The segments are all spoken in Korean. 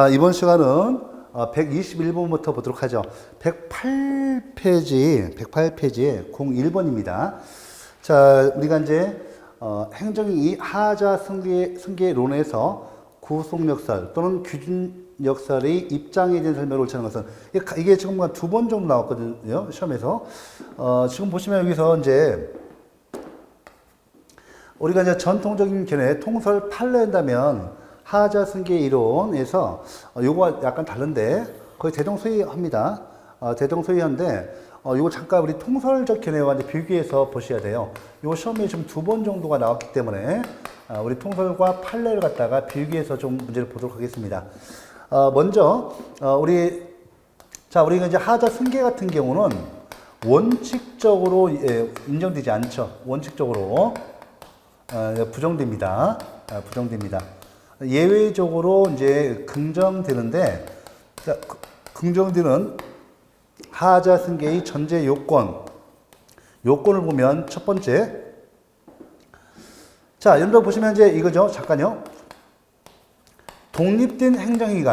이번 시간은 121번부터 보도록 하죠. 108페이지 01번입니다. 자, 우리가 이제 행정이 하자 승계론에서 구속역설 또는 규준역설의 입장에 대한 설명을 옳지 않은 것은 이게 지금 두 번 정도 나왔거든요. 시험에서. 지금 보시면 여기서 이제 우리가 이제 전통적인 견해 통설 판례한다면 하자 승계 이론에서 요거가 약간 다른데 거의 대동소이합니다. 대동소이한데 요거 잠깐 우리 통설적 견해와 이제 비교해서 보셔야 돼요. 요 시험에 지금 두 번 정도가 나왔기 때문에 우리 통설과 판례를 갖다가 비교해서 좀 문제를 보도록 하겠습니다. 먼저 우리가 이제 하자 승계 같은 경우는 원칙적으로 인정되지 않죠. 원칙적으로 부정됩니다. 부정됩니다. 예외적으로 이제 긍정되는데, 긍정되는 하자 승계의 전제 요건을 보면 첫 번째. 자, 여러분 보시면 이제 이거죠. 잠깐요. 독립된 행정행위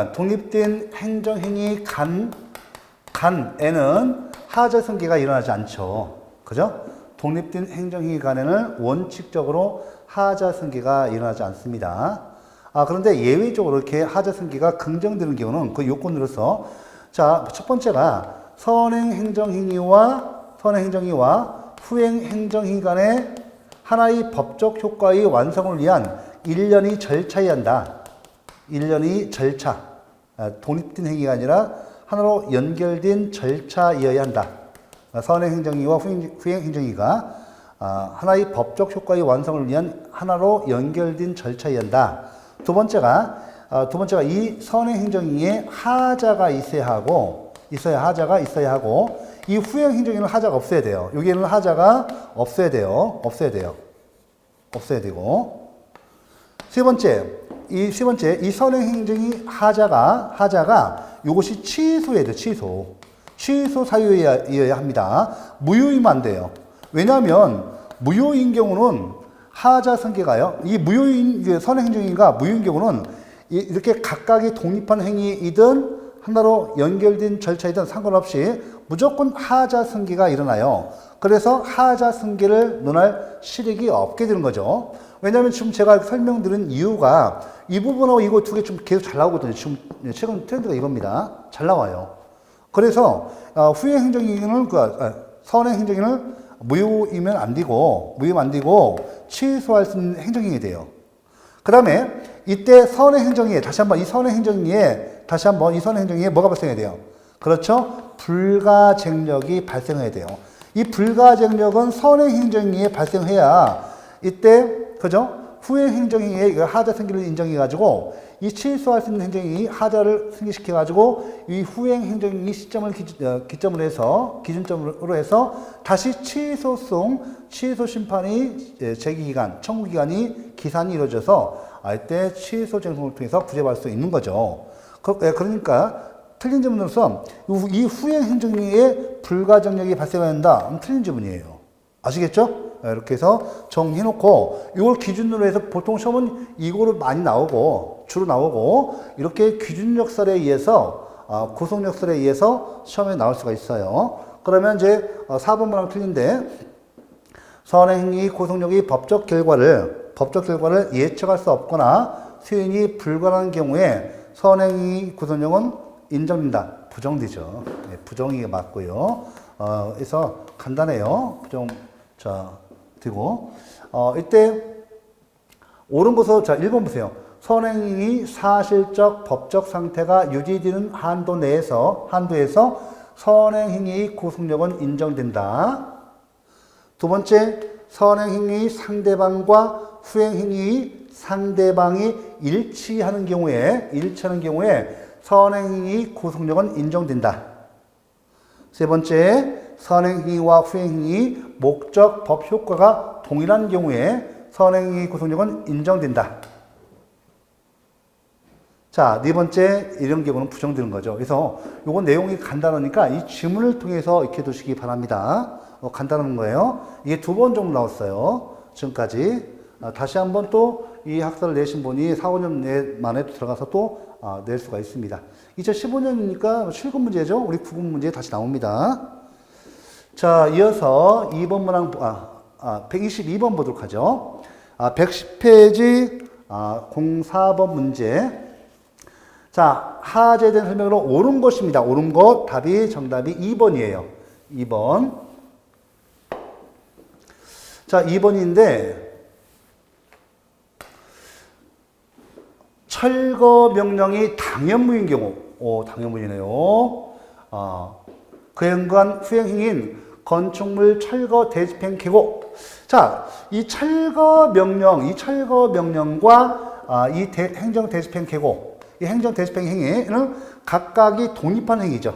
간에는 하자 승계가 일어나지 않죠. 그죠? 독립된 행정행위 간에는 원칙적으로 하자 승계가 일어나지 않습니다. 그런데 예외적으로 이렇게 하자 승계가 긍정되는 경우는 그 요건으로서, 자, 첫 번째가 선행 행정행위와 후행 행정행위 간의 하나의 법적 효과의 완성을 위한 일련의 절차에 한다. 일련의 절차. 독립된 행위가 아니라 하나로 연결된 절차이어야 한다. 선행 행정행위와 후행 행정행위가 하나의 법적 효과의 완성을 위한 하나로 연결된 절차여야 한다. 두 번째가 이 선행 행정행위에 하자가 있어야 하고, 이 후행 행정행위는 하자가 없어야 돼요. 여기에는 하자가 없어야 되고, 세 번째, 이 선행 행정이 하자가 이것이 취소해야 돼요. 취소 사유여야 합니다. 무효이면 안 돼요. 왜냐하면 무효인 경우는 하자 승계가요. 이 무효인 선행 행정행위가 무효인 경우는 이렇게 각각의 독립한 행위이든 하나로 연결된 절차이든 상관없이 무조건 하자 승계가 일어나요. 그래서 하자 승계를 논할 실익이 없게 되는 거죠. 왜냐하면 지금 제가 설명드린 이유가 이 부분하고 이거 두 개 좀 계속 잘 나오거든요. 지금 최근 트렌드가 이겁니다. 잘 나와요. 그래서 후행 행정행위는 선행 행정행위는 무효이면 안 되고 취소할 수 있는 행정행위 돼요. 그 다음에 이때 선행 행정행위에 이 선행 행정행위에 뭐가 발생해야 돼요? 그렇죠? 불가쟁력이 발생해야 돼요. 이 불가쟁력은 선행 행정행위에 발생해야 이때 그죠? 후행 행정행위에 하자 승계를 인정해가지고 이 취소할 수 있는 행정행위 하자를 승계시켜가지고 이 후행 행정행위 시점을 기준점으로 해서 다시 취소 심판이 제기기간, 청구기간이 기산이 이루어져서 이때 취소 쟁송을 통해서 구제받을 수 있는 거죠. 그러니까 틀린 지문으로서 이 후행 행정행위에 불가정력이 발생한다. 틀린 지문이에요. 아시겠죠? 이렇게 해서 정리해놓고 이걸 기준으로 해서 보통 시험은 이거로 많이 나오고 주로 나오고 이렇게 규준역설에 의해서 구속역설에 의해서 시험에 나올 수가 있어요. 그러면 이제 4번만 틀린데 선행행위 구속력의 법적 결과를 예측할 수 없거나 수행이 불가능한 경우에 선행행위 구속력은 인정된다. 부정되죠. 네, 부정이 맞고요. 그래서 간단해요. 부정 되고 이때 옳은 것으로 1번 보세요. 선행행위 사실적 법적 상태가 유지되는 한도에서 선행행위의 구속력은 인정된다. 두 번째, 선행행위 상대방과 후행행위 상대방이 일치하는 경우에 선행행위 구속력은 인정된다. 세 번째, 선행행위와 후행행위 목적, 법 효과가 동일한 경우에 선행행위 구속력은 인정된다. 자, 네 번째, 이런 경우는 부정되는 거죠. 그래서 요건 내용이 간단하니까 이 지문을 통해서 익혀두시기 바랍니다. 간단한 거예요. 이게 두 번 정도 나왔어요. 지금까지. 다시 한번 또 이 학사를 내신 분이 4, 5년 만에 들어가서 또 낼 수가 있습니다. 2015년이니까 7급 문제죠. 우리 9급 문제 다시 나옵니다. 자, 이어서 2번 문항, 122번 보도록 하죠. 110페이지 04번 문제. 자, 하재에 대한 설명으로 옳은 것입니다. 옳은 것, 정답이 2번이에요. 2번. 자, 2번인데, 철거 명령이 당연무효인 경우, 당연무효네요. 그에 관한 후행행위인 건축물 철거 대집행 계곡. 자, 이 철거 명령과 이 행정 대집행 계곡, 이 행정 대집행 행위는 각각이 독립한 행위죠.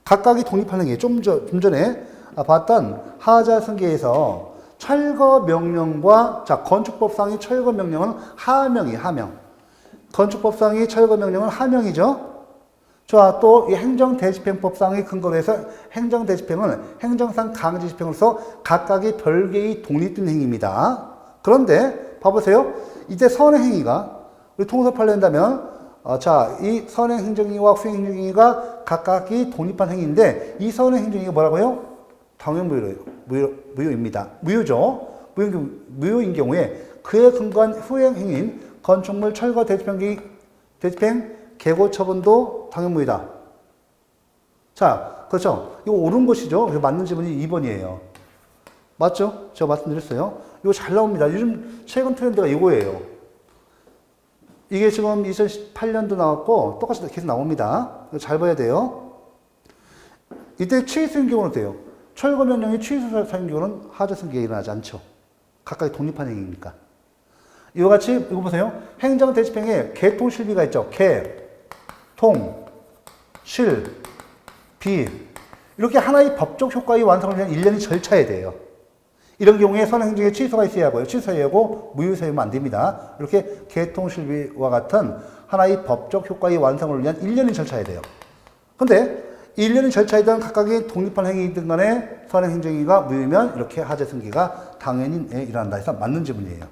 각각이 독립한 행위. 좀 전에 봤던 하자 승계에서 철거 명령과, 자, 건축법상의 철거 명령은 하명이. 건축법상의 철거 명령은 하명이죠. 자, 또 이 행정대집행법상의 근거로 해서 행정대집행은 행정상 강제집행으로서 각각이 별개의 독립된 행위입니다. 그런데 봐보세요. 이때 선행행위가 우리 통서 판례한다면 자, 이 선행행정행위와 후행행정행위가 각각이 독립한 행위인데 이 선행행정행위가 뭐라고요? 당연무효입니다. 무효죠. 무효인 경우에 그에 근거한 후행행위인 건축물 철거 대집행 계고 처분도 당연무효다. 자, 그렇죠. 이거 옳은 것이죠. 그래서 맞는 지문이 2번이에요. 맞죠? 제가 말씀드렸어요. 이거 잘 나옵니다. 요즘 최근 트렌드가 이거예요. 이게 지금 2018년도 나왔고 똑같이 계속 나옵니다. 이거 잘 봐야 돼요. 이때 취소인 경우는 어때요? 철거 명령이 취소 사인 경우는 하자 승계가 일어나지 않죠. 각각의 독립한 행위니까. 이와 같이 이거 보세요. 행정 대집행에 개통 실비가 있죠. 통, 실, 비. 이렇게 하나의 법적 효과의 완성을 위한 일련의 절차에 돼요. 이런 경우에 선행행정에 취소가 있어야 하고요. 취소해야 하고 무효사유면 안 됩니다. 이렇게 개통 실비와 같은 하나의 법적 효과의 완성을 위한 일련의 절차에 돼요. 근데 일련의 절차이든 각각의 독립한 행위이든 간에 선행행정위가 무효면 이렇게 하재 승계가 당연히 일어난다 해서 맞는 지문이에요.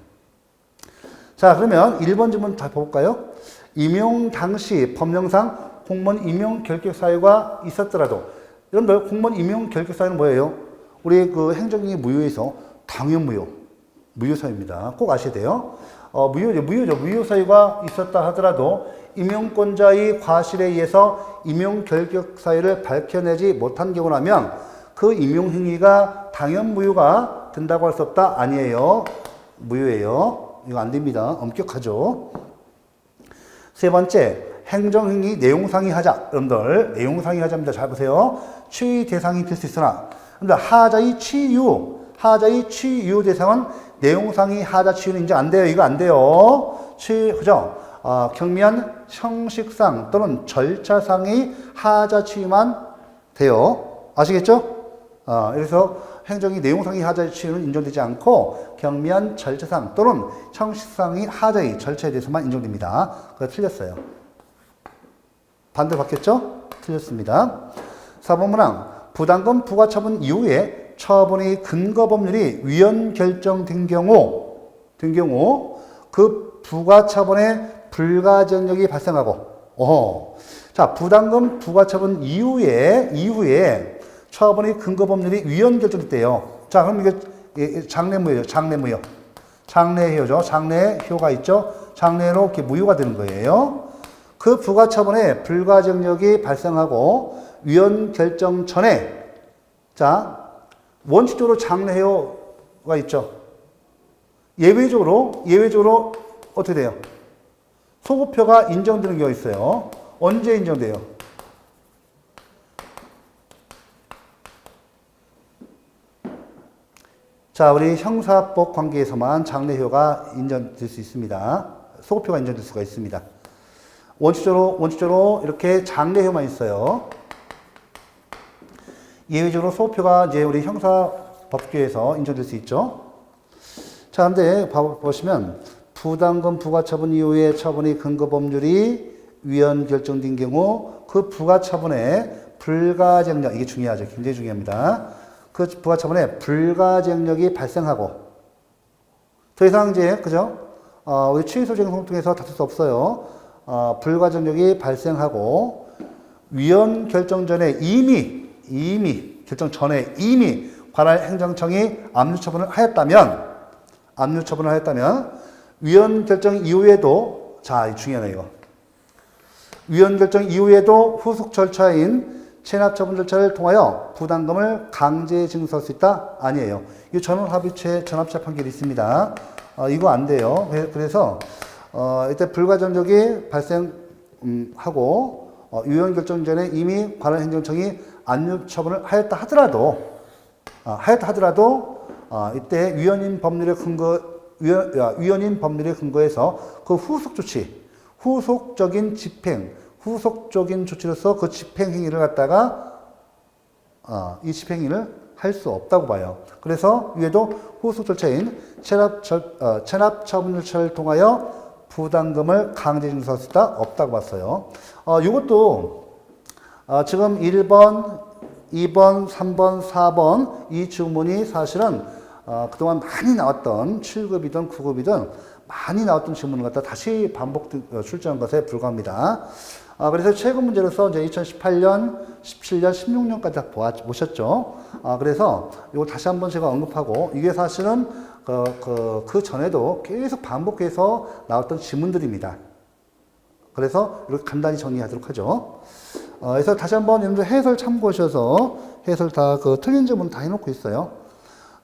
자, 그러면 1번 지문 다 볼까요? 임용 당시 법령상 공무원 임용 결격 사유가 있었더라도, 여러분들 공무원 임용 결격 사유는 뭐예요? 우리 그 행정행위 무효에서 무효 사유입니다. 꼭 아셔야 돼요. 무효죠. 무효 사유가 있었다 하더라도 임용권자의 과실에 의해서 임용 결격 사유를 밝혀내지 못한 경우라면 그 임용 행위가 당연 무효가 된다고 할 수 없다? 아니에요. 무효예요. 이거 안 됩니다. 엄격하죠. 세 번째, 행정행위 내용상의 하자. 여러분들, 내용상의 하자입니다. 잘 보세요. 취의 대상이 될 수 있으나, 여러분들, 하자의 취유 대상은 내용상의 하자 취유는 인정 안 돼요. 이거 안 돼요. 그죠? 경미한 형식상 또는 절차상의 하자 취유만 돼요. 아시겠죠? 그래서 행정이 내용상의 하자의 취유는 인정되지 않고 경미한 절차상 또는 형식상의 하자의 절차에 대해서만 인정됩니다. 그거 틀렸어요. 반대로 바뀌었죠? 틀렸습니다. 4번 문항. 부담금 부과처분 이후에 처분의 근거 법률이 위헌 결정된 경우 그 부과처분의 불가정력이 발생하고 자, 부담금 부과처분 이후에 처분의 근거 법률이 위헌 결정됐대요. 자, 그럼 이게 장래무효죠. 장래효죠. 장래효가 있죠. 장래로 이렇게 무효가 되는 거예요. 그 부과처분에 불가정력이 발생하고 위헌 결정 전에, 자, 원칙적으로 장래효가 있죠. 예외적으로 어떻게 돼요? 소급표가 인정되는 경우가 있어요. 언제 인정돼요? 자, 우리 형사법 관계에서만 장래효가 인정될 수 있습니다. 소급표가 인정될 수가 있습니다. 원칙적으로 이렇게 장래효만 있어요. 예외적으로 소급표가 이제 우리 형사법규에서 인정될 수 있죠. 자, 근데 보시면 부담금 부과처분 이후에 처분의 근거 법률이 위헌 결정된 경우 그 부과처분의 불가정력, 이게 중요하죠. 굉장히 중요합니다. 그 부과처분에 불가정력이 발생하고, 더 이상 이제, 그죠? 우리 취소쟁송 통해서 다툴 수 없어요. 불가정력이 발생하고, 위헌 결정 전에 이미, 결정 전에 이미 관할 행정청이 압류처분을 하였다면, 위헌 결정 이후에도, 자, 중요하네, 이거. 위헌 결정 이후에도 후속 절차인 체납처분 절차를 통하여 부담금을 강제 징수할 수 있다? 아니에요. 이 전원합의체 전합체 판결이 있습니다. 이거 안 돼요. 그래서 이때 불가정력이 발생하고 위헌 결정 전에 이미 관할 행정청이 압류 처분을 하였다 하더라도 이때 위헌인 법률의 근거에서 그 후속 조치, 후속적인 조치로서 그 집행 행위를 갖다가 이 집행위를 할 수 없다고 봐요. 그래서 위에도 후속 절차인 체납 처분 절차를 통하여 부담금을 강제 징수할 수 있다 없다고 봤어요. 이것도 지금 1번, 2번, 3번, 4번 이 주문이 사실은 그동안 많이 나왔던 7급이든 9급이든 많이 나왔던 질문을 갖다 다시 반복 출제한 것에 불과합니다. 그래서 최근 문제로서 이제 2018년, 17년, 16년까지 다 보셨죠. 그래서 이거 다시 한번 제가 언급하고 이게 사실은 그 전에도 계속 반복해서 나왔던 질문들입니다. 그래서 이렇게 간단히 정리하도록 하죠. 그래서 다시 한번 여러분들 해설 참고하셔서 해설 다 틀린 질문 다 해놓고 있어요.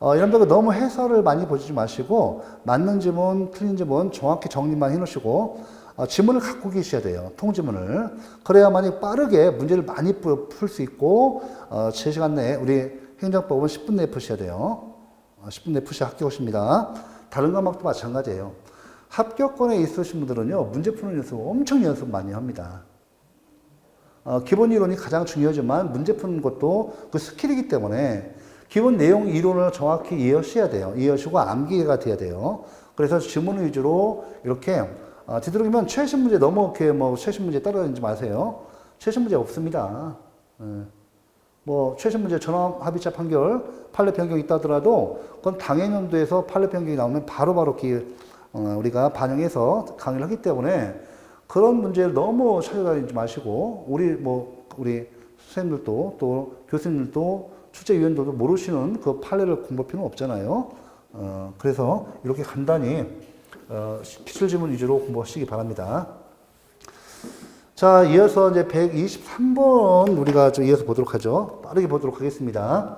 여러분들 너무 해설을 많이 보지 마시고 맞는 질문, 틀린 질문 정확히 정리만 해놓으시고 지문을 갖고 계셔야 돼요. 통지문을. 그래야만이 빠르게 문제를 많이 풀 수 있고 제 시간 내에 우리 행정법은 10분 내에 푸셔야 돼요. 10분 내에 푸셔야 합격하십니다. 다른 과목도 마찬가지예요. 합격권에 있으신 분들은요. 문제 푸는 연습 엄청 연습 많이 합니다. 기본 이론이 가장 중요하지만 문제 푸는 것도 그 스킬이기 때문에 기본 내용 이론을 정확히 이해하셔야 돼요. 이해하시고 암기가 돼야 돼요. 그래서 지문 위주로 이렇게 뒤돌아보면 최신 문제 너무 이렇게 최신 문제 따라다니지 마세요. 최신 문제 없습니다. 최신 문제 전원 합의체 판결, 판례 변경이 있다 하더라도 그건 당해년도에서 판례 변경이 나오면 바로바로 우리가 반영해서 강의를 하기 때문에 그런 문제를 너무 찾아다니지 마시고 우리 선생님들도 또 교수님들도 출제위원들도 모르시는 그 판례를 공부할 필요는 없잖아요. 그래서 이렇게 간단히 기출지문 위주로 공부하시기 바랍니다. 자, 이어서 이제 123번 우리가 좀 이어서 보도록 하죠. 빠르게 보도록 하겠습니다.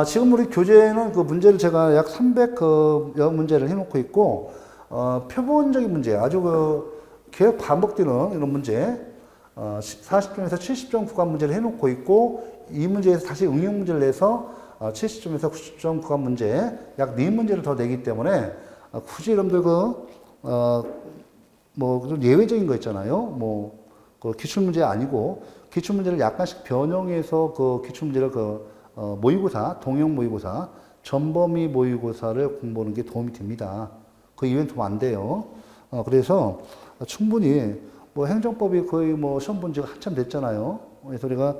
지금 우리 교재에는 그 문제를 제가 약 300여 문제를 해놓고 있고, 표본적인 문제, 아주 계속 반복되는 이런 문제, 40점에서 70점 구간 문제를 해놓고 있고, 이 문제에서 다시 응용 문제를 내서 70점에서 90점 구간 문제, 약 4문제를 더 내기 때문에, 굳이 여러분들 좀 예외적인 거 있잖아요. 그 기출문제 아니고, 기출문제를 약간씩 변형해서 그 기출문제를 모의고사, 동형 모의고사, 전범위 모의고사를 공부하는 게 도움이 됩니다. 그 이외엔 도움 안 돼요. 그래서 충분히 행정법이 거의 시험 본 지가 한참 됐잖아요. 그래서 우리가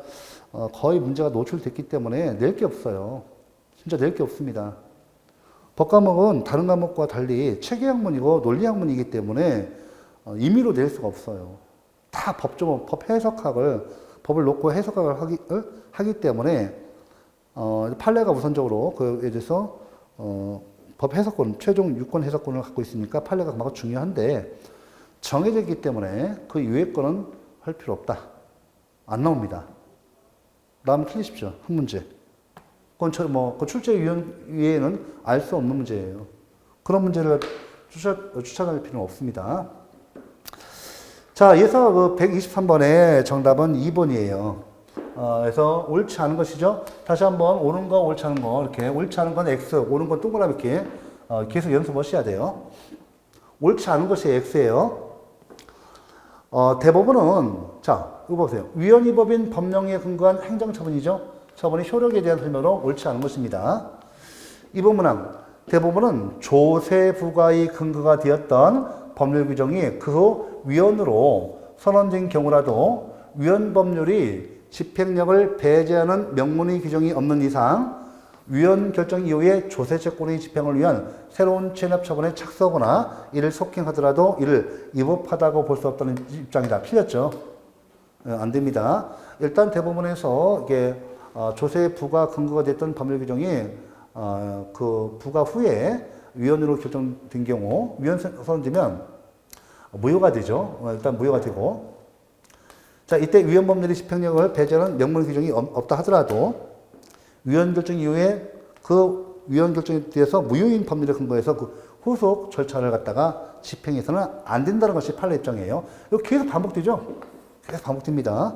거의 문제가 노출됐기 때문에 낼 게 없어요. 진짜 낼 게 없습니다. 법과목은 다른 과목과 달리 체계학문이고 논리학문이기 때문에 임의로 낼 수가 없어요. 다 법 해석학을, 법을 놓고 해석학을 하기 때문에 판례가 우선적으로 그에 대해서 법 해석권, 최종 유권 해석권을 갖고 있으니까 판례가 그만큼 중요한데 정해져 있기 때문에 그 이외의 거는 할 필요 없다. 안 나옵니다. 나오면 틀리십시오. 한 문제. 그건 그 출제위원회에는 알 수 없는 문제예요. 그런 문제를 추천할 필요는 없습니다. 자, 이어서 123번의 정답은 2번이에요. 그래서 옳지 않은 것이죠. 다시 한번 옳은 거, 옳지 않은 거 이렇게 옳지 않은 건 X, 옳은 건 동그라미 이렇게 계속 연습하셔야 돼요. 옳지 않은 것이 X예요. 대법원은 자, 이거 보세요. 위헌이 법인 법령에 근거한 행정처분이죠. 처분의 효력에 대한 설명으로 옳지 않은 것입니다. 2번 문항. 대법원은 조세 부과의 근거가 되었던 법률 규정이 그 후 위헌으로 선언된 경우라도 위헌 법률이 집행력을 배제하는 명문의 규정이 없는 이상 위헌 결정 이후에 조세 채권의 집행을 위한 새로운 체납 처분에 착수하거나 이를 속행하더라도 이를 위법하다고 볼 수 없다는 입장이다. 틀렸죠? 안 됩니다. 일단 대법원에서 이게 조세 부과 근거가 됐던 법률 규정이 그 부과 후에 위헌으로 결정된 경우 위헌 선언되면 무효가 되죠. 일단 무효가 되고, 자 이때 위헌 법률의 집행력을 배제하는 명문 규정이 없다 하더라도 위헌 결정 이후에 그 위헌 결정에 대해서 무효인 법률에 근거해서 그 후속 절차를 갖다가 집행해서는 안 된다는 것이 판례 입장이에요. 이거 계속 반복되죠? 계속 반복됩니다.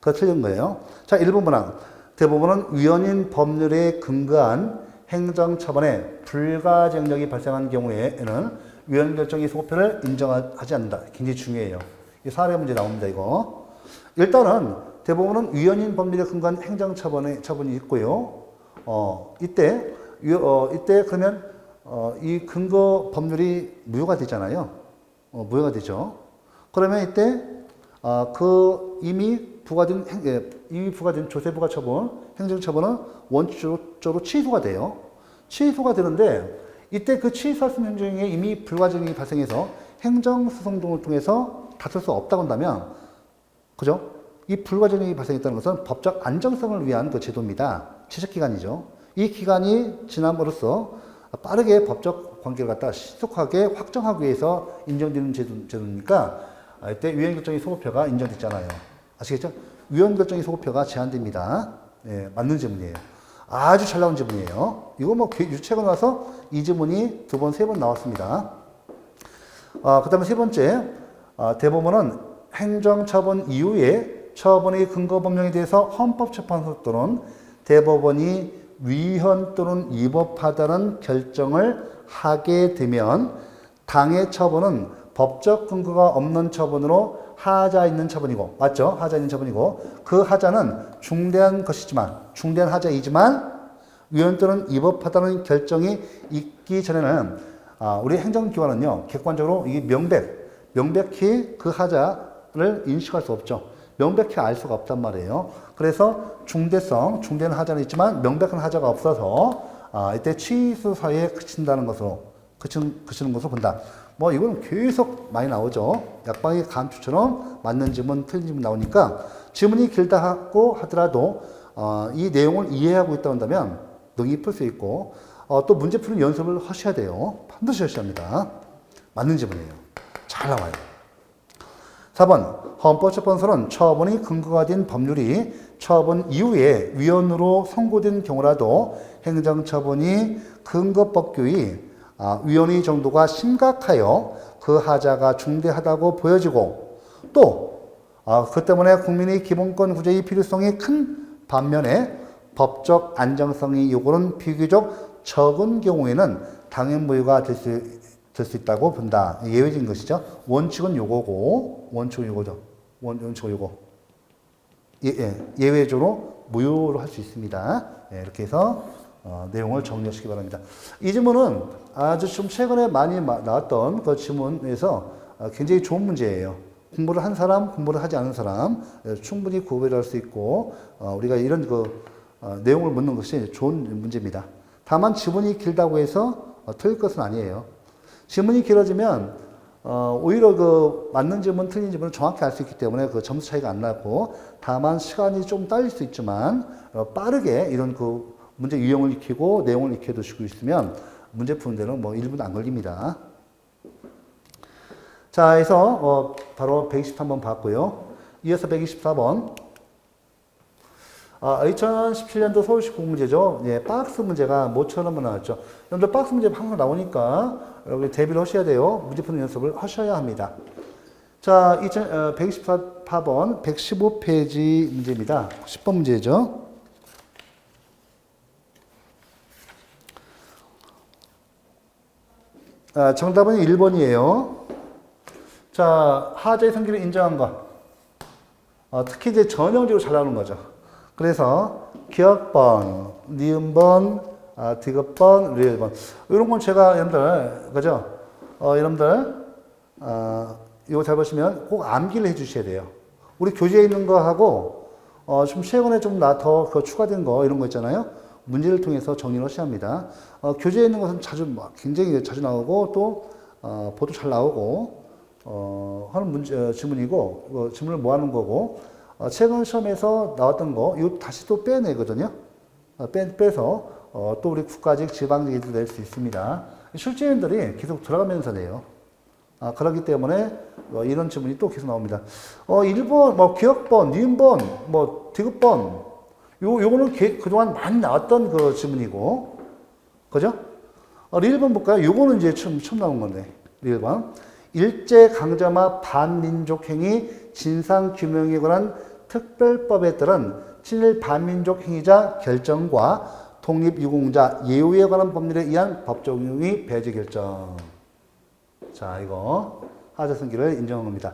그거 틀린 거예요. 자, 1번 문항. 대법원은 위헌인 법률에 근거한 행정처분에 불가증력이 발생한 경우에는 위헌 결정의 소급표를 인정하지 않는다. 굉장히 중요해요. 이 사례 문제 나옵니다, 이거. 일단은 대법원은 위헌인 법률에 근거한 행정처분이 있고요. 이때 그러면 이 근거 법률이 무효가 되잖아요. 무효가 되죠. 그러면 이때 이미 부과된 조세부과 처분, 행정처분은 원칙적으로 취소가 돼요. 취소가 되는데 이때 그 취소할 수 있는 행정에 이미 불가증이 발생해서 행정소송 등을 통해서 다툴 수 없다고 한다면, 그죠? 이 불가증이 발생했다는 것은 법적 안정성을 위한 그 제도입니다. 취득기간이죠. 이 기간이 지남으로써 빠르게 법적 관계를 갖다 신속하게 확정하기 위해서 인정되는 제도니까 이때 위헌 결정의 소급표가 인정됐잖아요. 아시겠죠? 위헌 결정의 소급표가 제한됩니다. 예, 맞는 지문이에요. 아주 잘 나온 지문이에요. 이거 뭐 유책원 와서 이 지문이 2번, 3번 나왔습니다. 그 다음에 세 번째, 대법원은 행정처분 이후에 처분의 근거 법령에 대해서 헌법재판소 또는 대법원이 위헌 또는 위법하다는 결정을 하게 되면 당해 처분은 법적 근거가 없는 처분으로 하자 있는 처분이고, 맞죠? 하자 있는 처분이고, 그 하자는 중대한 하자이지만 위헌 또는 위법하다는 결정이 있기 전에는 우리 행정기관은요, 객관적으로 이게 명백히 그 하자를 인식할 수 없죠. 명백히 알 수가 없단 말이에요. 그래서 중대한 하자는 있지만 명백한 하자가 없어서 이때 취소 사유에 그치는 것으로 본다. 뭐 이건 계속 많이 나오죠. 약방의 감추처럼 맞는 지문, 틀린 지문 나오니까 지문이 길다고 하더라도 이 내용을 이해하고 있다 한다면 능히 풀 수 있고, 또 문제 푸는 연습을 하셔야 돼요. 반드시 하셔야 합니다. 맞는 지문이에요. 잘 나와요. 4번, 헌법재판소는 처분이 근거가 된 법률이 처분 이후에 위헌으로 선고된 경우라도 행정처분이 근거법규의 위헌의 정도가 심각하여 그 하자가 중대하다고 보여지고, 또 그 때문에 국민의 기본권 구제의 필요성이 큰 반면에 법적 안정성의 요구는 비교적 적은 경우에는 당연 무효가 될 수 있다고 본다. 예외적인 것이죠. 원칙은 요거고, 원칙은 요거죠. 원칙은 요거. 예외적으로 무효로 할 수 있습니다. 이렇게 해서 내용을 정리하시기 바랍니다. 이 지문은 아주 좀 최근에 많이 나왔던 그 지문에서 굉장히 좋은 문제예요. 공부를 한 사람, 공부를 하지 않은 사람 충분히 구별할 수 있고, 우리가 이런 내용을 묻는 것이 좋은 문제입니다. 다만 지문이 길다고 해서 틀릴 것은 아니에요. 지문이 길어지면 오히려 그 맞는 지문, 틀린 지문을 정확히 알 수 있기 때문에 그 점수 차이가 안 나고, 다만 시간이 좀 딸릴 수 있지만 빠르게 이런 그 문제 유형을 익히고 내용을 익혀두시고 있으면 문제 푸는 데는 뭐 1분도 안 걸립니다. 자, 해서 바로 123번 봤고요. 이어서 124번. 2017년도 서울시 공문제죠. 예, 박스 문제가 모처럼 나왔죠. 여러분들 박스 문제 항상 나오니까 여기 대비를 하셔야 돼요. 문제 푸는 연습을 하셔야 합니다. 자, 124번 115페이지 문제입니다. 10번 문제죠. 정답은 1번이에요. 자, 하자의 성질을 인정한 것. 특히 이제 전형적으로 잘 나오는 거죠. 그래서 기억번, 니은번, 디귿번, 리을번. 이런 건 제가 여러분들, 그죠? 여러분들, 이거 잘 보시면 꼭 암기를 해 주셔야 돼요. 우리 교재에 있는 거하고 좀 최근에 좀 더 추가된 거 이런 거 있잖아요. 문제를 통해서 정리를 하셔야 합니다. 교재에 있는 것은 굉장히 자주 나오고 또 보도 잘 나오고 하는 지문이고 지문을 모아놓은 거고 최근 시험에서 나왔던 거 이거 다시 또 빼내거든요. 빼서 또 우리 국가직 지방직에도 낼 수 있습니다. 출제인들이 계속 들어가면서 내요. 그렇기 때문에 이런 지문이 또 계속 나옵니다. 1번, 기억번, 니은번, 디귿번, 요거는 그동안 많이 나왔던 그 지문이고, 그죠? 1번 볼까요? 요거는 이제 처음 나온 건데, 1번. 일제강점화 반민족행위 진상규명에 관한 특별법에 따른 친일 반민족 행위자 결정과 독립유공자 예우에 관한 법률에 의한 법적용이 배제 결정. 자, 이거 하자승기를 인정한 겁니다.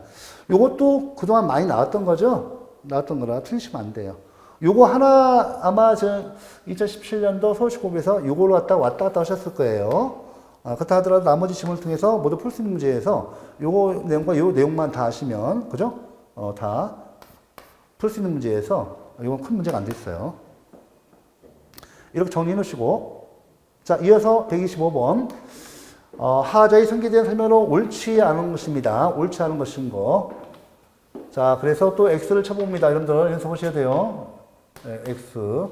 요것도 그동안 많이 나왔던 거죠? 나왔던 거라 틀리시면 안 돼요. 요거 하나 아마 2017년도 서울시고에서 요걸로 왔다 갔다 하셨을 거예요. 그렇다 하더라도 나머지 지문을 통해서 모두 풀 수 있는 문제에서 요거 내용과 요 내용만 다 아시면, 그죠? 다 풀 수 있는 문제에서 이건 큰 문제가 안 돼 있어요. 이렇게 정리해 놓으시고, 자, 이어서 125번. 하자의 승계에 대한 설명으로 옳지 않은 것입니다. 옳지 않은 것인 거. 자, 그래서 또 X를 쳐봅니다. 여러분들 연습하셔야 돼요. 네, X.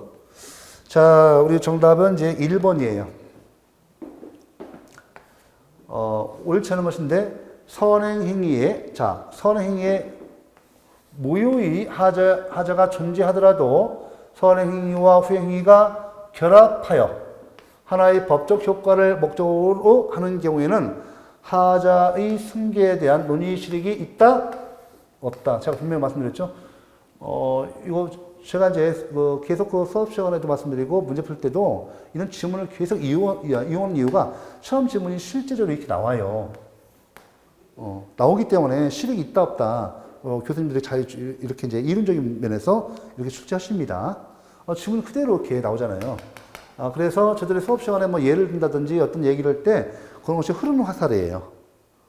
자, 우리 정답은 이제 1번이에요. 옳지 않은 것인데, 선행행위에 무효의 하자가 존재하더라도 선행행위와 후행행위가 결합하여 하나의 법적 효과를 목적으로 하는 경우에는 하자의 승계에 대한 논의 실익이 있다? 없다. 제가 분명히 말씀드렸죠. 이거 제가 이제 계속 수업 시간에도 말씀드리고 문제 풀 때도 이런 지문을 계속 이용하는 이유가 시험 지문이 실제적으로 이렇게 나와요. 나오기 때문에 실익이 있다 없다. 교수님들이 잘 이렇게 이제 이론적인 면에서 이렇게 출제하십니다. 지문 그대로 이렇게 나오잖아요. 그래서 저들이 수업 시간에 예를 든다든지 어떤 얘기를 할 때 그런 것이 흐르는 화살이에요.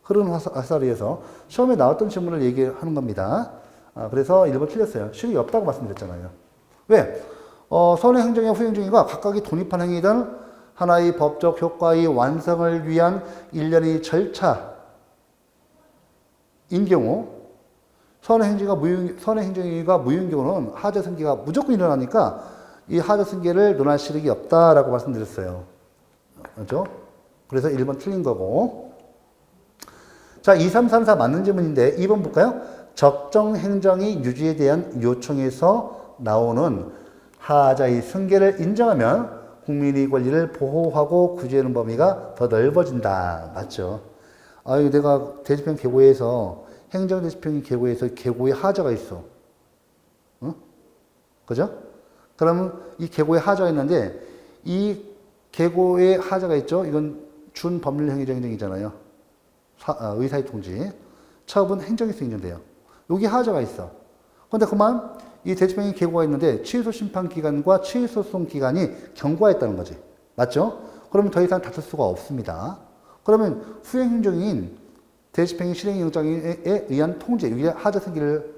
흐르는 화살이어서 시험에 나왔던 질문을 얘기하는 겁니다. 그래서 1번 틀렸어요. 실익이 없다고 말씀드렸잖아요. 왜? 선행 행정이와 후행 행정이가 각각이 독립한 행위든 하나의 법적 효과의 완성을 위한 일련의 절차인 경우 선행 행정이가 무효인 경우는 하자 승계가 무조건 일어나니까 이 하자 승계를 논할 실익이 없다라고 말씀드렸어요. 그렇죠? 그래서 1번 틀린 거고. 자, 2, 3, 3, 4 맞는 질문인데 2번 볼까요? 적정 행정의 유지에 대한 요청에서 나오는 하자의 승계를 인정하면 국민의 권리를 보호하고 구제하는 범위가 더 넓어진다. 맞죠? 내가 대지평 계고에서 행정대지평 계고에서 계고에 하자가 있어. 응? 그죠? 그러면 이 계고에 하자가 있는데 이 계고에 하자가 있죠. 이건 준법률 행위적 행정이잖아요. 의사의 통지. 처분 행정에서 인정돼요. 여기 하자가 있어. 그런데 그만 이 대지평의 계고가 있는데 취소 심판 기간과 취소 소송 기간이 경과했다는 거지. 맞죠? 그러면 더 이상 다툴 수가 없습니다. 그러면 후행 행정인 대집행위 실행영장에 의한 통제, 여기 하자 승계를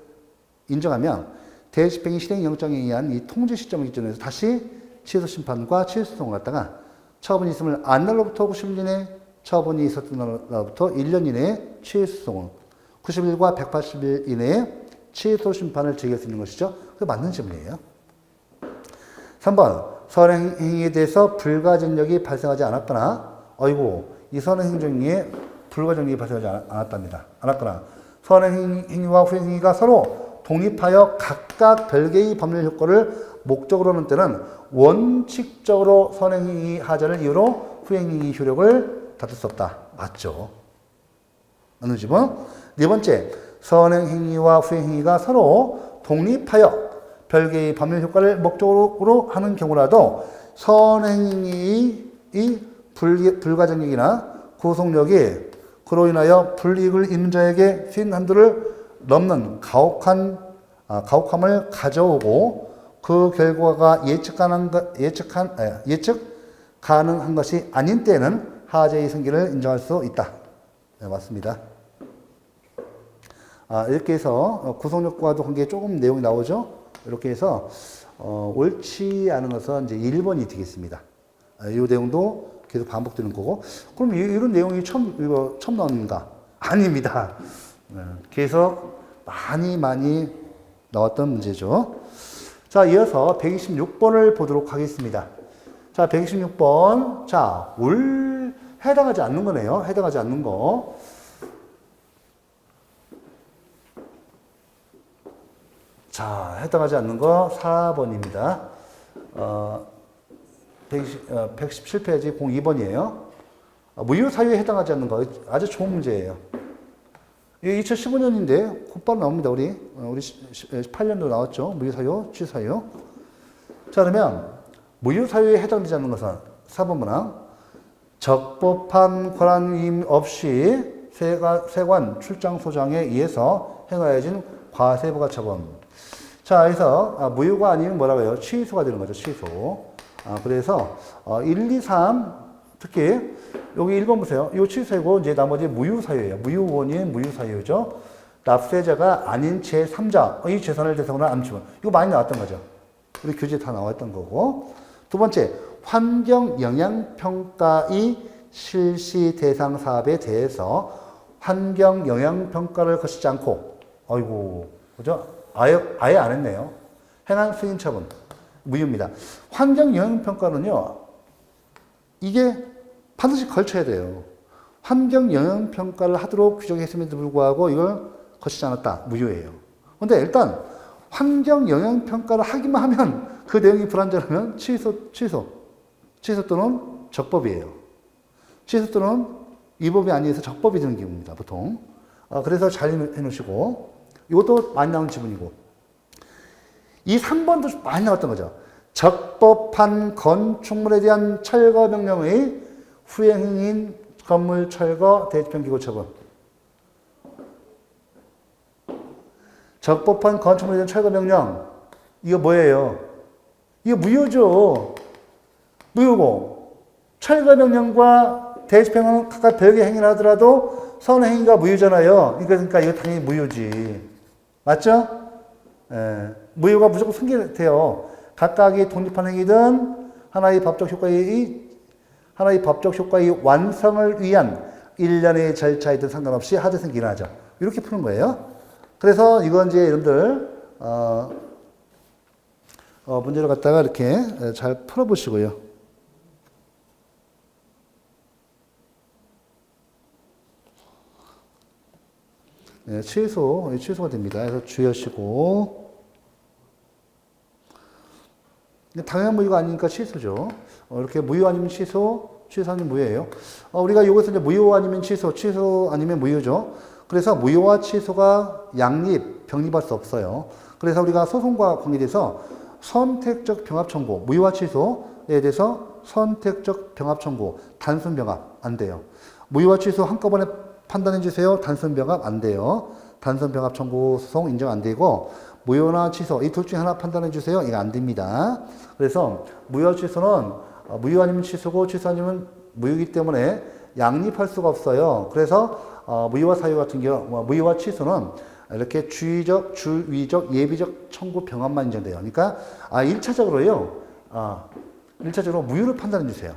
인정하면 대집행위 실행영장에 의한 이 통제 시점을 기준으로 해서 다시 취소 심판과 취소 소송을 갖다가 처분이 있음을 안 날로부터 90일 이내, 처분이 있었던 날로부터 1년 이내에 취소 소송을, 90일과 180일 이내에 취소 심판을 제기할 수 있는 것이죠. 그게 맞는 질문이에요. 3번, 선행행위에 대해서 불가전력이 발생하지 않았거나, 이 선행행정에 불가전력이 발생하지 않았답니다. 않았거나, 선행행위와 후행행위가 서로 독립하여 각각 별개의 법률 효과를 목적으로 하는 때는 원칙적으로 선행행위 하자를 이유로 후행행위 효력을 다툴 수 없다. 맞죠? 맞는 질문. 네 번째, 선행행위와 후행행위가 서로 독립하여 별개의 법률 효과를 목적으로 하는 경우라도 선행행위의 불가전력이나 구속력이 그로 인하여 불이익을 입는 자에게 수인 한도를 넘는 가혹함을 가져오고 그 결과가 예측 가능한 것이 아닌 때에는 하자의 승계를 인정할 수 있다. 네, 맞습니다. 이렇게 해서 구속력과도 관계에 조금 내용이 나오죠. 이렇게 해서 옳지 않은 것은 이제 1번이 되겠습니다. 이 내용도 계속 반복되는 거고. 그럼 이런 내용이 처음 나옵니까? 아닙니다. 계속 많이 나왔던 문제죠. 자, 이어서 126번을 보도록 하겠습니다. 자, 126번. 자, 해당하지 않는 거네요. 해당하지 않는 거. 자, 해당하지 않는 거 4번입니다. 117페이지 02번이에요. 무효 사유에 해당하지 않는 거 아주 좋은 문제예요. 이게 2015년인데 곧바로 나옵니다. 우리 18년도 나왔죠. 무효 사유, 취소 사유. 자, 그러면 무효 사유에 해당되지 않는 것은 4번 문항. 적법한 권한 위임 없이 세관 출장 소장에 의해서 행하여진 과세부가 처분. 자, 그래서 무효가 아니면 뭐라고요? 취소가 되는 거죠. 취소. 그래서 1, 2, 3 특히 여기 1번 보세요. 이 취소이고 이제 나머지 무효사유예요. 무효원인 무효사유죠. 납세자가 아닌 제3자 이 재산을 대상으로 한 암지분. 이거 많이 나왔던 거죠. 우리 교재에 다 나왔던 거고. 두 번째, 환경영향평가의 실시 대상 사업에 대해서 환경영향평가를 거치지 않고, 아이고, 그죠? 아예 안 했네요. 행한 승인 처분. 무효입니다. 환경영향평가는요, 이게 반드시 걸쳐야 돼요. 환경영향평가를 하도록 규정했음에도 불구하고 이걸 거치지 않았다. 무효예요. 근데 일단 환경영향평가를 하기만 하면 그 내용이 불완전하면 취소 또는 적법이에요. 취소 또는 위법이 아니어서 적법이 되는 경우입니다. 보통. 그래서 잘 해놓으시고 이것도 많이 나온 지문이고 이 3번도 많이 나왔던 거죠. 적법한 건축물에 대한 철거 명령의 후행인 건물 철거 대지편 기고 처분. 적법한 건축물에 대한 철거 명령. 이거 뭐예요? 이거 무효죠. 무효고. 철거 명령과 대지편은 각각 별개 행위를 하더라도 선행위가 무효잖아요. 그러니까 이거 당연히 무효지. 맞죠? 예. 무효가 무조건 승계돼요. 각각이 독립한 행위든 하나의 법적 효과의 완성을 위한 일련의 절차이든 상관없이 하드에서 일어나죠. 이렇게 푸는 거예요. 그래서 이건 이제 여러분들 문제를 갖다가 이렇게 잘 풀어보시고요. 네, 취소가 됩니다. 그래서 주의하시고. 당연한 무효가 아니니까 취소죠. 이렇게 무효 아니면 취소 아니면 무효예요. 우리가 여기서 이제 무효 아니면 취소 아니면 무효죠. 그래서 무효와 취소가 병립할 수 없어요. 그래서 우리가 소송과 관계돼서 선택적 병합 청구, 무효와 취소에 대해서 선택적 병합 청구, 단순 병합 안 돼요. 무효와 취소 한꺼번에 판단해 주세요. 단순 병합 안 돼요. 단순 병합 청구 소송 인정 안 되고 무효나 취소 이 둘 중에 하나 판단해 주세요. 이거 안 됩니다. 그래서 무효 취소는 무효 아니면 취소고 취소 아니면 무효이기 때문에 양립할 수가 없어요. 그래서 무효와 사유 같은 경우 무효와 취소는 이렇게 주의적, 주위적, 예비적 청구 병합만 인정돼요. 그러니까 1차적으로요. 1차적으로 무효를 판단해 주세요.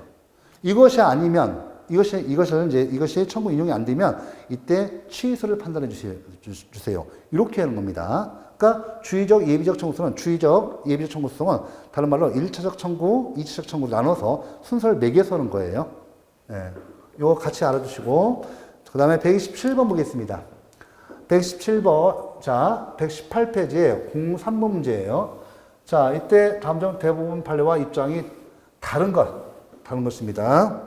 이것이 아니면 이것이 청구 인용이 안 되면 이때 취소를 판단해 주세요. 이렇게 하는 겁니다. 그러니까 주의적, 예비적 청구소는 주의적, 예비적 청구소는 다른 말로 1차적 청구, 2차적 청구로 나눠서 순서를 매겨서 하는 거예요. 예. 이거 같이 알아두시고 그 다음에 127번 보겠습니다. 117번, 자, 118페이지에 03번 문제예요. 자, 이때 다음 대부분 판례와 입장이 다른 것입니다.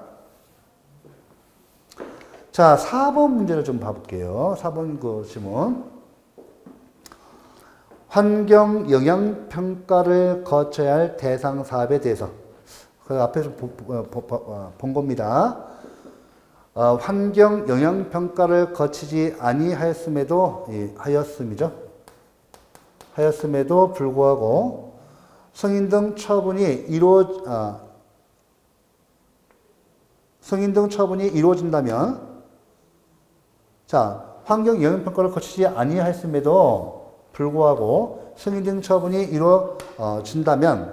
자, 4번 문제를 좀 봐볼게요. 4번 그 질문. 환경 영향 평가를 거쳐야 할 대상 사업에 대해서 그 앞에서 본 겁니다. 환경 영향 평가를 거치지 아니하였음에도 하였음에도 불구하고 승인 등 처분이 이루어진다면 자, 환경 영향 평가를 거치지 아니하였음에도 불구하고 승인등 처분이 이루어진다면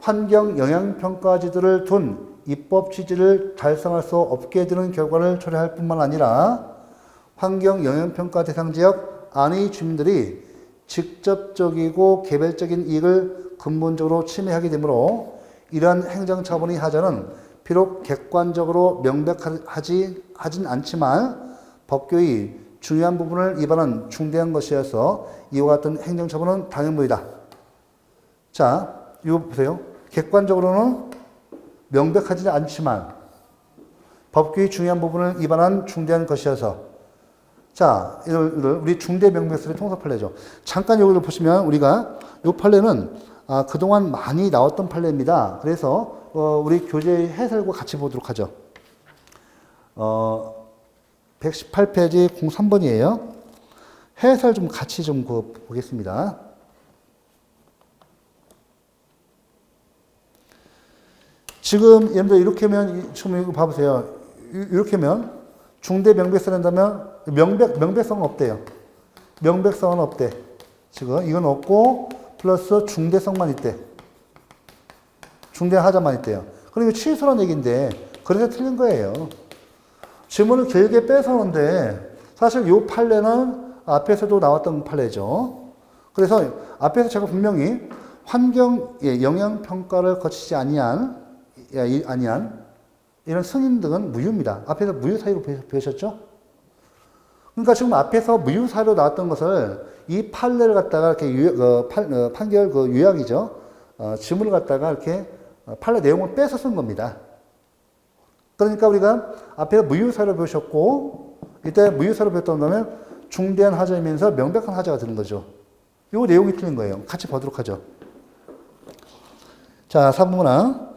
환경영향평가제도를 둔 입법 취지를 달성할 수 없게 되는 결과를 초래할 뿐만 아니라 환경영향평가 대상 지역 안의 주민들이 직접적이고 개별적인 이익을 근본적으로 침해하게 되므로 이러한 행정처분의 하자는 비록 객관적으로 명백하진 않지만 법규의 중요한 부분을 위반한 중대한 것이어서 이와 같은 행정처분은 당연무이다. 자, 이거 보세요. 객관적으로는 명백하지 않지만 법규의 중요한 부분을 위반한 중대한 것이어서 자, 이걸 우리 중대 명백설의 통사 판례죠. 잠깐 여기를 보시면 우리가 이 판례는 그동안 많이 나왔던 판례입니다. 그래서 우리 교재 해설과 같이 보도록 하죠. 118페이지 03번이에요. 해설 좀 같이 좀 보겠습니다. 지금 예를 들어 이렇게 하면 지금 이거 봐보세요. 이렇게 하면 중대 명백설 한다면 명백성은 없대요. 명백성은 없대. 지금 이건 없고 플러스 중대성만 있대. 중대하자만 있대요. 그럼 이거 취소란 얘기인데 그래서 틀린 거예요. 지문을 길게 뺏어오는데 사실 이 판례는 앞에서도 나왔던 판례죠. 그래서 앞에서 제가 분명히 환경 영향평가를 거치지 아니한 이런 승인 등은 무효입니다. 앞에서 무효 사유로 배우셨죠? 그러니까 지금 앞에서 무효 사유로 나왔던 것을 이 판례를 갖다가 이렇게 판결 요약이죠. 지문을 갖다가 이렇게 판례 내용을 빼서 쓴 겁니다. 그러니까 우리가 앞에서 무효 사유로 배우셨고 이때 무효 사유로 배웠다면 중대한 하자이면서 명백한 하자가 되는 거죠. 요 내용이 틀린 거예요. 같이 보도록 하죠. 자, 3번은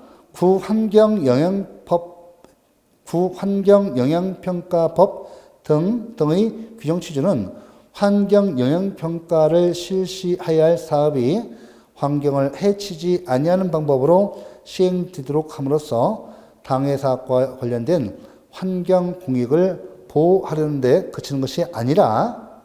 구환경영향평가법 등의 규정 취지는 환경영향평가를 실시해야 할 사업이 환경을 해치지 아니하는 방법으로 시행되도록 함으로써 당해사업과 관련된 환경 공익을 보호하려는 데 그치는 것이 아니라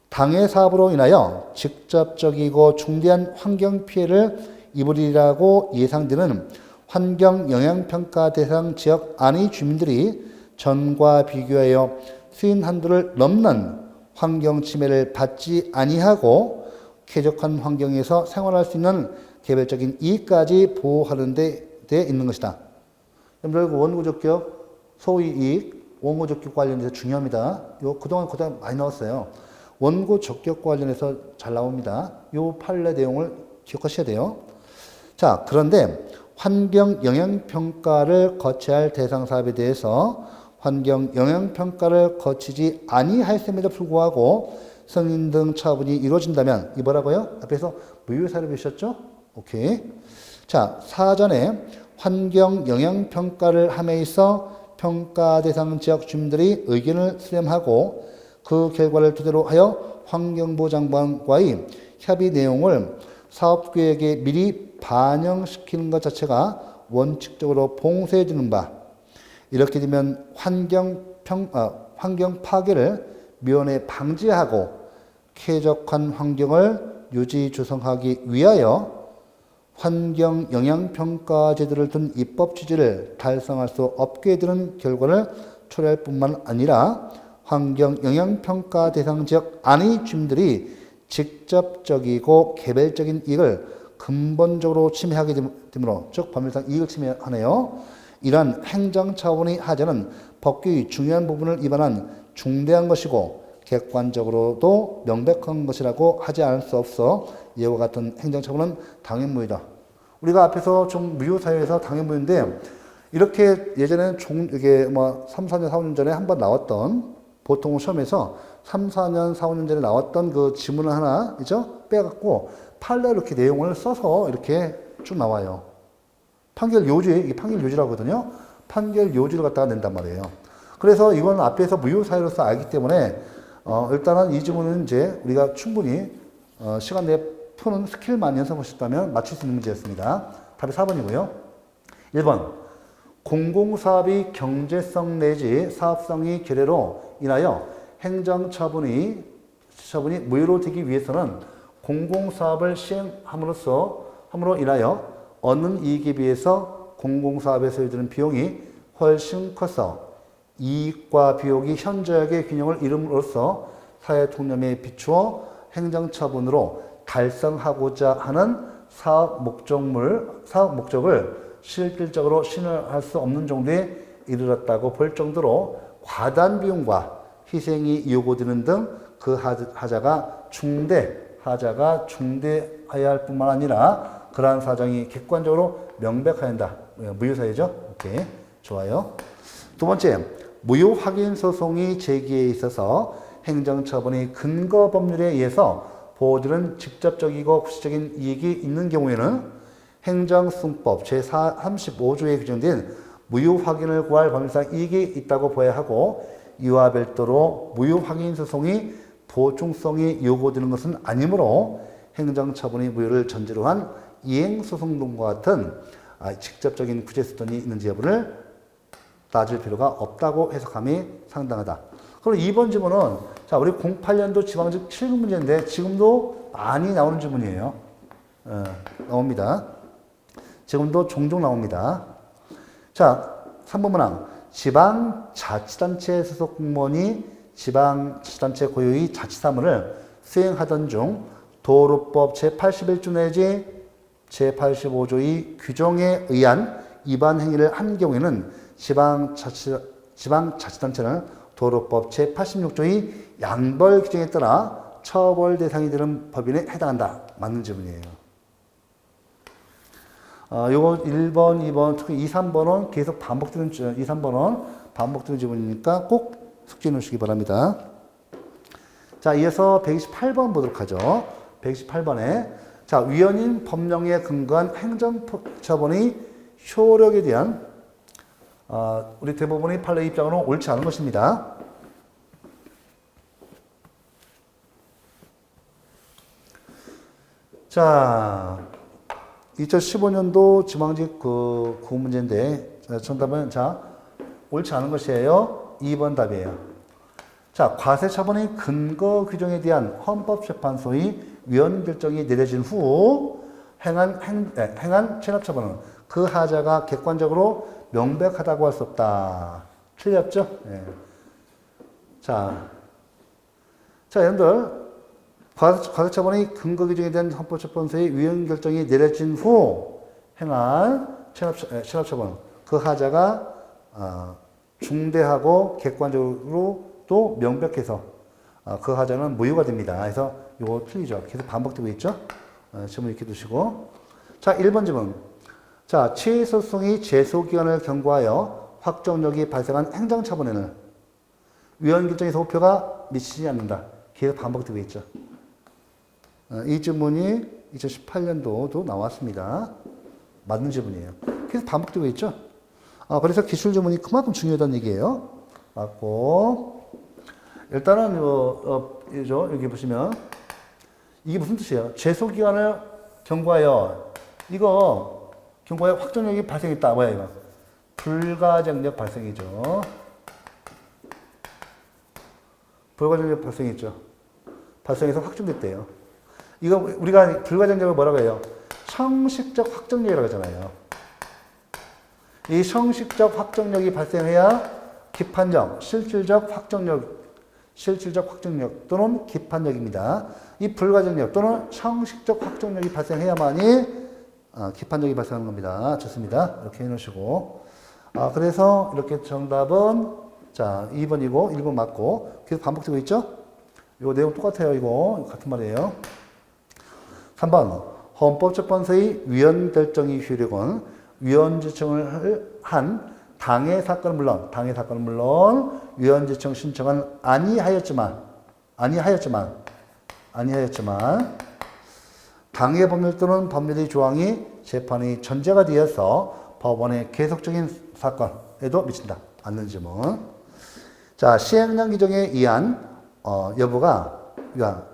당해사업으로 인하여 직접적이고 중대한 환경 피해를 입으리라고 예상되는 환경영향평가 대상 지역 안의 주민들이 전과 비교하여 수인 한도를 넘는 환경 침해를 받지 아니하고 쾌적한 환경에서 생활할 수 있는 개별적인 이익까지 보호하는 데 있는 것이다. 여러분들 원고적격, 소위 이익, 원고적격 관련해서 중요합니다. 그동안 많이 나왔어요. 원고적격 관련해서 잘 나옵니다. 이 판례 내용을 기억하셔야 돼요. 자, 그런데 환경영향평가를 거쳐야 할 대상 사업에 대해서 환경영향평가를 거치지 아니하였음에도 불구하고 승인 등 처분이 이루어진다면 이 뭐라고요? 앞에서 무효사를 배우셨죠? 오케이. 자, 사전에 환경영향평가를 함에 있어 평가 대상 지역 주민들이 의견을 수렴하고 그 결과를 토대로 하여 환경부 장관과의 협의 내용을 사업계획에 미리 반영시키는 것 자체가 원칙적으로 봉쇄되는 바. 이렇게 되면 환경 파괴를 미연에 방지하고 쾌적한 환경을 유지 조성하기 위하여 환경영향평가 제도를 둔 입법 취지를 달성할 수 없게 되는 결과를 초래할 뿐만 아니라 환경영향평가 대상 지역 안의 주민들이 직접적이고 개별적인 이익을 근본적으로 침해하게 되므로 즉 법률상 이익을 침해하네요. 이러한 행정차원의 하자는 법규의 중요한 부분을 위반한 중대한 것이고 객관적으로도 명백한 것이라고 하지 않을 수 없어 이와 같은 행정처분은 당연무효다. 우리가 앞에서 좀 무효사유에서 당연무효인데 이렇게 예전에는 이게 3, 4년, 4, 5년 전에 한번 나왔던 보통 시험에서 3, 4년, 4, 5년 전에 나왔던 그 지문을 하나 빼갖고 판례로 이렇게 내용을 써서 이렇게 쭉 나와요. 판결 요지, 이게 판결 요지라고 하거든요. 판결 요지를 갖다가 낸단 말이에요. 그래서 이건 앞에서 무효사유로서 알기 때문에 일단은 이 지문은 이제 우리가 충분히 시간 내에 푸는 스킬만 연습하셨다면 맞출 수 있는 문제였습니다. 답이 4번이고요. 1번. 공공사업의 경제성 내지 사업성의 결여로 인하여 행정처분의 처분이 무효로 되기 위해서는 공공사업을 시행함으로 인하여 얻는 이익에 비해서 공공사업에 소요되는 비용이 훨씬 커서 이익과 비용이 현저하게 균형을 이룸으로써 사회 통념에 비추어 행정처분으로 달성하고자 하는 사업 목적을 실질적으로 실현할 수 없는 정도에 이르렀다고 볼 정도로 과다한 비용과 희생이 요구되는 등 그 하자가 중대하여야 할 뿐만 아니라 그러한 사정이 객관적으로 명백해야 한다. 무효사유죠. 오케이. 좋아요. 두 번째, 무효 확인 소송이 제기에 있어서 행정처분의 근거 법률에 의해서 보호되는 직접적이고 구체적인 이익이 있는 경우에는 행정승법 제35조에 규정된 무효 확인을 구할 법률상 이익이 있다고 보아야 하고, 이와 별도로 무효 확인 소송이 보충성이 요구되는 것은 아니므로 행정처분의 무효를 전제로 한 이행소송 등과 같은 직접적인 구제수단이 있는지 여부를 따질 필요가 없다고 해석함이 상당하다. 그럼 2번 지문은 자, 우리 08년도 지방직 7급 문제인데 지금도 많이 나오는 지문이에요. 나옵니다. 지금도 종종 나옵니다. 자, 3번 문항. 지방자치단체 소속 공무원이 지방자치단체 고유의 자치사무를 수행하던 중 도로법 제81조 내지 제85조의 규정에 의한 위반 행위를 한 경우에는 지방자치단체는 도로법 제86조의 양벌 규정에 따라 처벌 대상이 되는 법인에 해당한다. 맞는 지문이에요. 요거 1번, 2번, 특히 2, 3번은 계속 반복되는, 2, 3번은 반복되는 지문이니까 꼭 숙지해 놓으시기 바랍니다. 자, 이어서 128번 보도록 하죠. 128번에 자, 위헌인 법령에 근거한 행정처분의 효력에 대한 우리 대법원의 판례 입장으로는 옳지 않은 것입니다. 자, 2015년도 지방직 그 문제인데 정답은 자, 옳지 않은 것이에요. 2번 답이에요. 자, 과세처분의 근거 규정에 대한 헌법재판소의 위헌 결정이 내려진 후 행한 체납처분은 그 하자가 객관적으로 명백하다고 할 수 없다. 틀렸죠? 네. 자, 여러분들 과세처분의 근거 규정에 대한 헌법재판소의 위헌 결정이 내려진 후 행한 체납처분 그 하자가 중대하고 객관적으로 또 명백해서 그 하자는 무효가 됩니다. 그래서 이거 틀리죠. 계속 반복되고 있죠. 질문 이렇게 두시고. 자, 1번 질문. 자, 취소송이 제소기간을 경고하여 확정력이 발생한 행정처분에는 위헌 결정의 소표가 미치지 않는다. 계속 반복되고 있죠. 이 질문이 2018년도도 나왔습니다. 맞는 질문이에요. 계속 반복되고 있죠. 그래서 기출 질문이 그만큼 중요하다는 얘기예요. 맞고. 일단은, 여기 보시면, 이게 무슨 뜻이에요? 제소기간을 경고하여, 이거, 경고하여 확정력이 발생했다. 뭐야, 이거? 불가정력 발생이죠. 불가정력 발생했죠. 발생해서 확정됐대요. 이거, 우리가 불가정력을 뭐라고 해요? 형식적 확정력이라고 하잖아요. 이 형식적 확정력이 발생해야 기판력, 실질적 확정력 또는 기판력입니다. 이 불가정력 또는 형식적 확정력이 발생해야만이 기판력이 발생하는 겁니다. 좋습니다. 이렇게 해놓으시고. 그래서 이렇게 정답은 자 2번이고 1번 맞고 계속 반복되고 있죠? 이거 내용 똑같아요. 이거 같은 말이에요. 3번 헌법재판소의 위헌 결정의 효력은 위헌 지청을 한 당해 사건은 물론 위헌 지청 신청은 아니하였지만 당해 법률 또는 법률의 조항이 재판의 전제가 되어서 법원의 계속적인 사건에도 미친다. 않는 질문. 자, 시행령 규정에 의한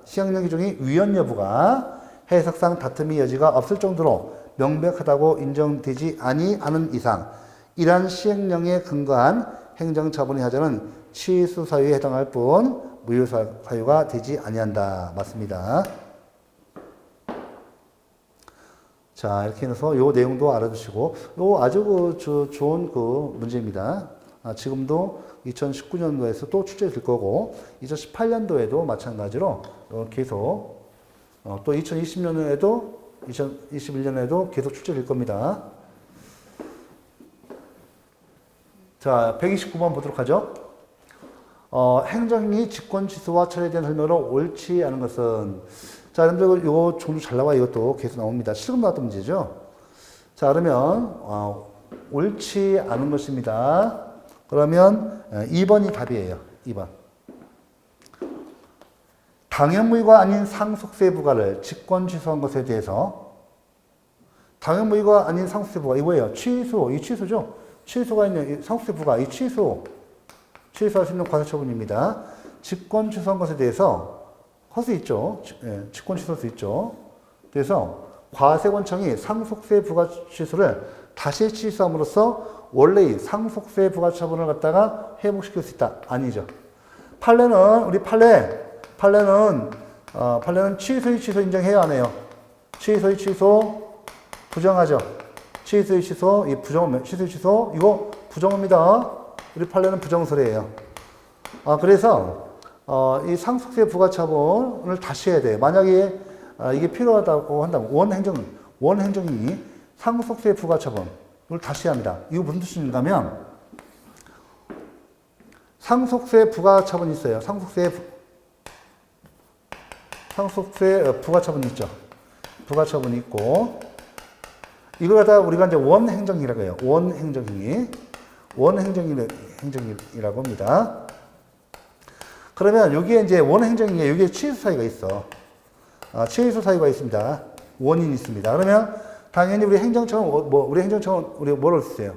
시행령 규정의 위헌 여부가 해석상 다툼의 여지가 없을 정도로 명백하다고 인정되지 아니하는 이상 이러한 시행령에 근거한 행정처분의 하자는 취소 사유에 해당할 뿐 무효 사유가 되지 아니한다. 맞습니다. 자, 이렇게 해서 요 내용도 알아두시고, 요 아주 좋은 문제입니다. 지금도 2019년도에서 또 출제될 거고, 2018년도에도 마찬가지로 계속, 또 2020년에도, 2021년에도 계속 출제될 겁니다. 자, 129번 보도록 하죠. 행정이 직권 취소와 처리에 대한 설명으로 옳지 않은 것은, 자, 여러분들 이거 종류 잘 나와. 이것도 계속 나옵니다. 실금 나왔던 문제죠. 자, 그러면 옳지 않은 것입니다. 그러면 2번이 답이에요. 2번. 당연무효가 아닌 상속세 부과를 직권 취소한 것에 대해서, 당연무효가 아닌 상속세 부과, 이거예요. 취소, 이 취소죠. 취소가 있는 상속세 부과, 이 취소할 수 있는 과세처분입니다. 직권 취소한 것에 대해서 할 수 있죠. 직권 취소할 수 있죠. 그래서 과세관청이 상속세 부과 취소를 다시 취소함으로써 원래의 상속세 부과 처분을 갖다가 회복시킬 수 있다. 아니죠. 우리 판례는 취소의 취소 인정해야 하네요. 취소의 취소 부정하죠. 취소의 취소, 취소의 취소, 이거 부정합니다. 우리 판례는 부정설이에요. 그래서 이 상속세 부과 처분을 다시 해야 돼요. 만약에 이게 필요하다고 한다면 원행정이 상속세 부과 처분을 다시 합니다. 이거 무슨 뜻인가면 상속세 부과 처분이 있어요. 상속세 부과 처분이 있죠. 부과 처분이 있고 이걸 갖다가 우리가 이제 원행정이라고 해요. 원행정이라고 합니다. 그러면 여기에 이제 원행정이에 여기에 취소 사유가 있어. 취소 사유가 있습니다. 원인이 있습니다. 그러면 당연히 우리 행정청은 우리 뭐를 쓰세요?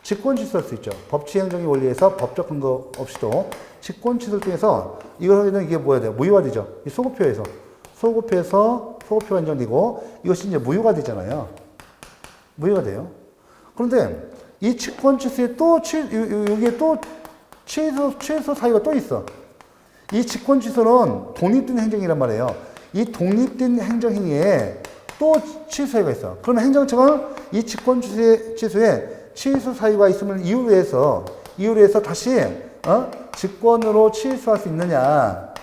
직권 취소할 수 있죠. 법치행정의 원리에서 법적 근거 없이도 직권 취소를 통해서 이걸 하게 되면 이게 뭐야 돼요? 무효가 되죠. 이 소급표가 인정되고 이것이 이제 무효가 되잖아요. 무효가 돼요. 그런데 이 직권 취소에 여기에 또 취소 사유가 또 있어. 이 직권 취소는 독립된 행정이란 말이에요. 이 독립된 행정행위에 또 취소 사유가 있어. 그러면 행정청은 이 직권 취소에 취소 사유가 있음을 이유로 해서 다시 직권으로 취소할 수 있느냐?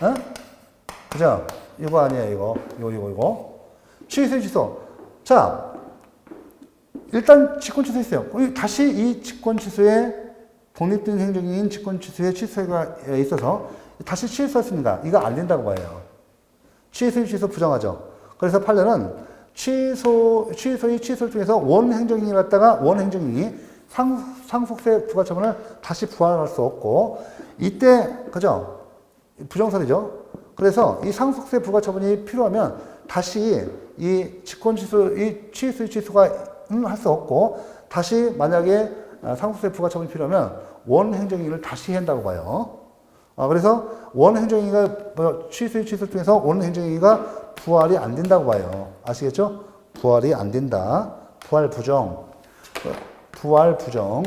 그죠? 이거 아니에요. 이거. 취소. 자, 일단 직권 취소했어요. 다시 이 직권 취소에 독립된 행정인 직권 취소에 취소가 있어서 다시 취소할 수 있는가? 이거 안 된다고 봐요. 취소 부정하죠. 그래서 판례는 취소의 취소를 통해서 원행정인이 갖다가 원행정인이 상속세 부과 처분을 다시 부활할 수 없고 이때 그죠? 부정설이죠. 그래서 이 상속세 부과 처분이 필요하면 다시 이 직권 취소의 취소가 할 수 없고 다시 만약에 상속세 부과 처분이 필요하면 원행정인을 다시 한다고 봐요. 그래서 원행정인가 취소의 취소를 통해서 원행정인가 부활이 안 된다고 봐요. 아시겠죠? 부활이 안 된다. 부활 부정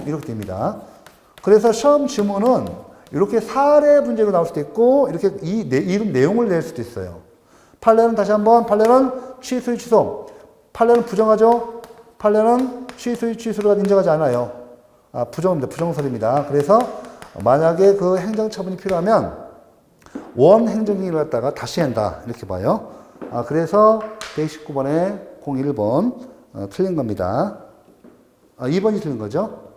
이렇게 됩니다. 그래서 시험 지문은 이렇게 사례 문제로 나올 수도 있고 이렇게 이름 내용을 낼 수도 있어요. 판례는 다시 한번 판례는 취소의 취소. 판례는 부정하죠. 판례는 취소의 취소를 인정하지 않아요. 부정입니다. 부정설입니다. 그래서 만약에 그 행정처분이 필요하면 원행정인을 갖다가 다시 한다. 이렇게 봐요. 그래서 119번에 01번 틀린 겁니다. 2번이 틀린 거죠.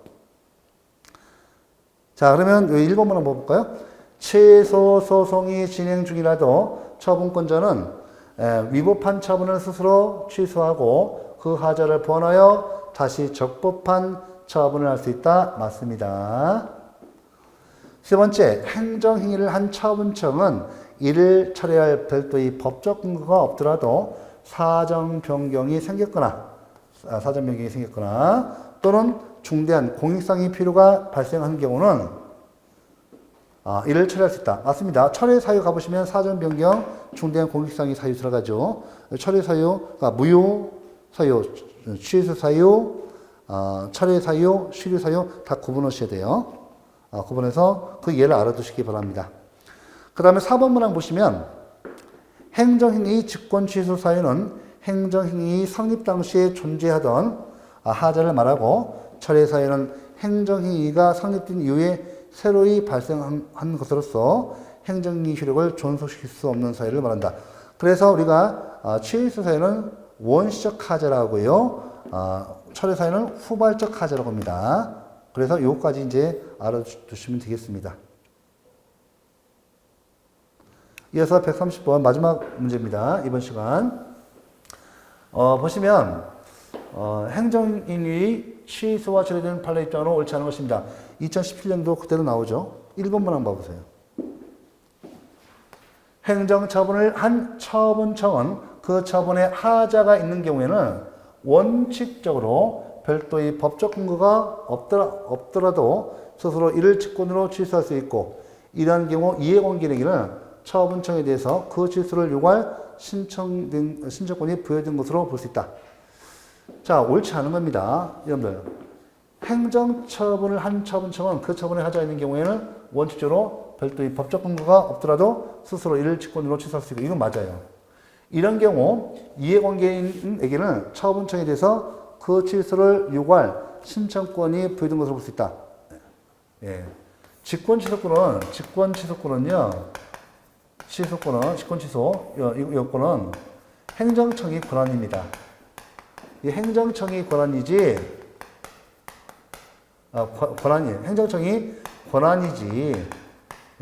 자, 그러면 1번만 한번 볼까요? 취소 소송이 진행 중이라도 처분권자는 위법한 처분을 스스로 취소하고 그 하자를 번하여 다시 적법한 처분을 할 수 있다. 맞습니다. 세 번째, 행정행위를 한 처분청은 이를 처리할 별도의 법적 근거가 없더라도 사정 변경이 생겼거나 또는 중대한 공익상의 필요가 발생하는 경우는 이를 처리할 수 있다. 맞습니다. 처리 사유 가보시면 사정 변경, 중대한 공익상의 사유 들어가죠. 처리 사유가 무효 사유, 취소 사유, 처리 사유, 실효 사유 다 구분하셔야 돼요. 구분해서 그 예를 알아두시기 바랍니다. 그 다음에 4번 문항 보시면 행정행위 직권 취소 사유는 행정행위 성립 당시에 존재하던 하자를 말하고 철회 사유는 행정행위가 성립된 이후에 새로이 발생한 것으로서 행정행위 효력을 존속시킬 수 없는 사유를 말한다. 그래서 우리가 취소 사유는 원시적 하자라고요. 철회 사유는 후발적 하자라고 합니다. 그래서 요거까지 이제 알아두시면 되겠습니다. 이어서 130번 마지막 문제입니다. 이번 시간. 보시면, 행정인위 취소와 처리된 판례 입장으로 옳지 않은 것입니다. 2017년도 그대로 나오죠. 1번 문항 봐보세요. 행정처분을 한 처분청은 그 처분에 하자가 있는 경우에는 원칙적으로 별도의 법적 근거가 없더라도 스스로 이를 직권으로 취소할 수 있고, 이러한 경우 이해관계행위는 처분청에 대해서 그 취소를 요구할 신청권이 부여된 것으로 볼 수 있다. 자, 옳지 않은 겁니다. 여러분들. 행정처분을 한 처분청은 그 처분에 하자가 있는 경우에는 원칙적으로 별도의 법적 근거가 없더라도 스스로 이를 직권으로 취소할 수 있고, 이건 맞아요. 이런 경우 이해관계인에게는 처분청에 대해서 그 취소를 요구할 신청권이 부여된 것으로 볼 수 있다. 예. 직권 취소권은요, 직권 취소, 요건은 행정청이 권한입니다. 이 행정청이 권한이지, 행정청이 권한이지,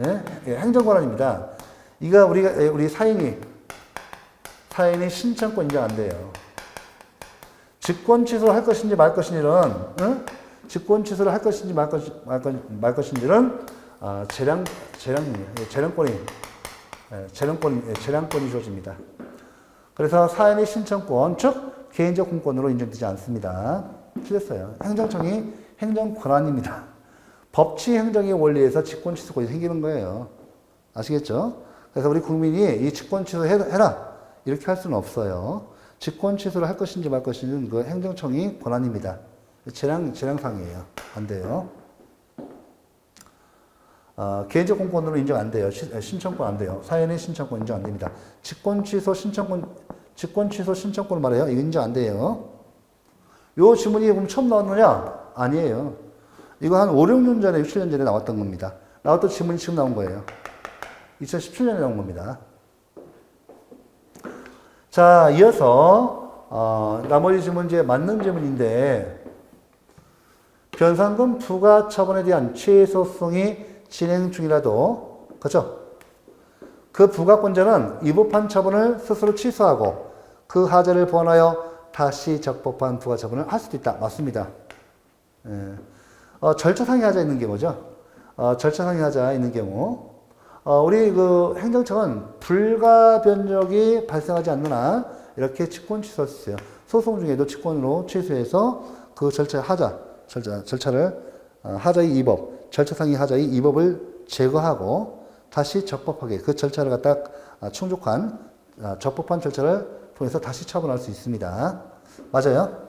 예? 예, 행정 권한입니다. 이거 우리 사인이 신청권 인정 안 돼요. 직권 취소를 할 것인지 말 것인지는, 응? 직권 취소를 할 것인지 말 것인지는, 재량권이 주어집니다. 그래서 사인의 신청권, 즉, 개인적 공권으로 인정되지 않습니다. 틀렸어요. 행정청이 행정 권한입니다. 법치 행정의 원리에서 직권 취소권이 생기는 거예요. 아시겠죠? 그래서 우리 국민이 이 직권 취소해라. 이렇게 할 수는 없어요. 직권 취소를 할 것인지 말 것인지는 그 행정청이 권한입니다. 재량상이에요. 안 돼요. 개인적 공권으로 인정 안 돼요. 신청권 안 돼요. 사연의 신청권 인정 안 됩니다. 직권 취소 신청권을 말해요. 이거 인정 안 돼요. 요 지문이 그럼 처음 나왔느냐? 아니에요. 이거 한 5, 6년 전에, 6, 7년 전에 나왔던 겁니다. 나왔던 지문이 지금 나온 거예요. 2017년에 나온 겁니다. 자, 이어서, 나머지 지문 이제 맞는 지문인데, 변상금 부과 처분에 대한 취소송이 진행 중이라도, 그렇죠? 그 부과권자는 위법한 처분을 스스로 취소하고 그 하자를 보완하여 다시 적법한 부과 처분을 할 수도 있다. 맞습니다. 예. 절차상의 하자 있는 경우죠. 절차상의 하자 있는 경우. 우리 그 행정청은 불가 변적이 발생하지 않는 한 이렇게 직권 취소할 수 있어요. 소송 중에도 직권으로 취소해서 그 절차를 하자의 위법, 절차상의 하자의 위법을 제거하고 다시 적법하게 그 절차를 갖다 충족한 적법한 절차를 통해서 다시 처분할 수 있습니다. 맞아요.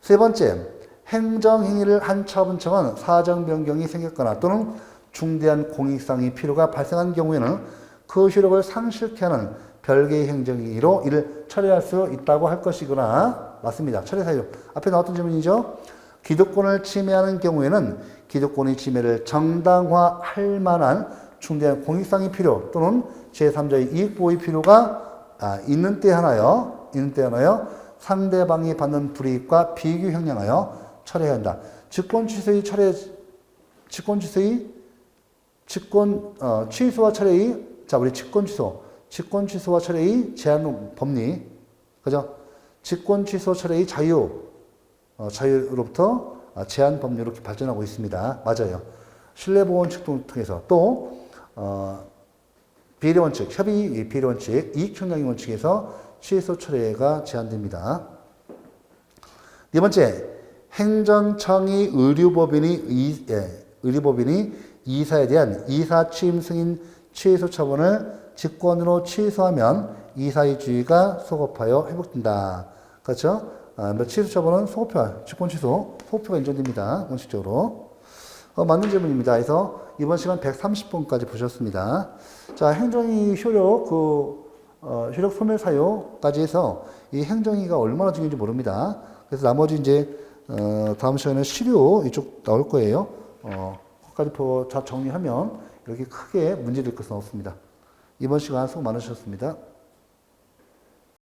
세 번째, 행정행위를 한 처분청은 사정 변경이 생겼거나 또는 중대한 공익상의 필요가 발생한 경우에는 그 효력을 상실케 하는 별개의 행정행위로 이를 처리할 수 있다고 할 것이거나, 맞습니다. 처리 사유. 앞에 나왔던 질문이죠. 기득권을 침해하는 경우에는 기득권의 침해를 정당화할 만한 중대한 공익상의 필요 또는 제3자의 이익보호의 필요가 있는 때 하나요. 상대방이 받는 불이익과 비교형량하여 처리해야 한다. 취소와 철회의, 자, 우리 직권 취소와 철회의 제한 법리, 그죠? 직권 취소 철회의 자유로부터 제한 법리로 이렇게 발전하고 있습니다. 맞아요. 신뢰보호 원칙 통해서 또, 비례 원칙, 협의 비례 원칙, 이익형량의 원칙에서 취소 철회가 제한됩니다. 네 번째, 행정청이 의료법인이 이사에 대한 이사 취임 승인 취소 처분을 직권으로 취소하면 이사의 주의가 소급하여 회복된다. 그렇죠? 취소 처분은 직권 취소, 소급표가 인정됩니다. 원칙적으로. 맞는 질문입니다. 그래서 이번 시간 130번까지 보셨습니다. 자, 행정이 효력, 효력 소멸 사유까지 해서 이 행정이가 얼마나 중요한지 모릅니다. 그래서 나머지 이제, 다음 시간에 시료 이쪽 나올 거예요. 거기까지 정리하면 이렇게 크게 문제될 것은 없습니다. 이번 시간 수고 많으셨습니다.